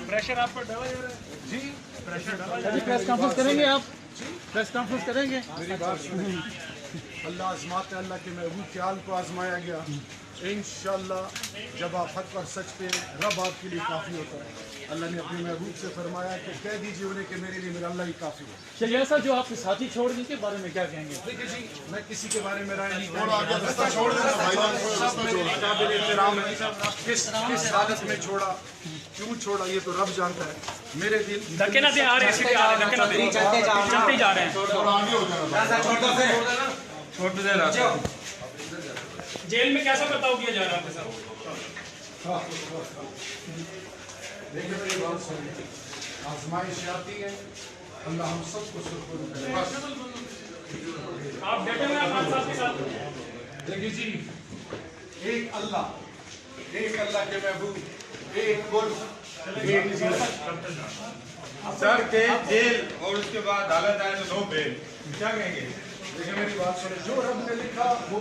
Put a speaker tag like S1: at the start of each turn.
S1: Pressure आप पर डाला जा रहा है जी, प्रेशर डाला जा रहा है।
S2: प्रेस कॉन्फ्रेंस करेंगे आप? प्रेस कॉन्फ्रेंस करेंगे?
S3: मेरी बात सुनिए, अल्लाह आजमाते अल्लाह के महबूब के हाल को आजमाया गया। इंशाअल्लाह जब आप हक और सच पे, रब आपके लिए काफ़ी होता है। अल्लाह ने अपने महबूब से फरमाया कि कह दीजिए उन्हें कि मेरे लिए मेरा अल्लाह ही काफ़ी है।
S2: शरिया साहब, जो आपके साथी छोड़ दी, के बारे में क्या कहेंगे?
S3: देखिए जी, मैं किसी के बारे में राय नहीं दूंगा। छोड़ देना, सब मेरे काबिल एहतराम है। किस हालत में छोड़ा, क्यों छोड़ा, ये तो रब जानता है। मेरे दिल
S1: धक्के ना दे, आ रहे हैं, सीधे आ रहे हैं, धक्के ना दे, चलते ही जा रहे हैं। छोड़ दे रहा। जेल में कैसा बर्ताव किया जा रहा है आपके साथ?
S3: देखिए मेरी बात सुनिए, आजमाइश आती है, अल्लाह हम सबको सुकून करे।
S1: आप डटे हुए हैं आपके साथ?
S3: देखिए जी, एक अल्लाह के महबूब, एक मुल्क, एक
S4: सर के जेल और उसके बाद अदालत आए तो नो बेल, क्या कहेंगे?
S3: देखिए मेरी बात सुनिए, जो रब ने लिखा वो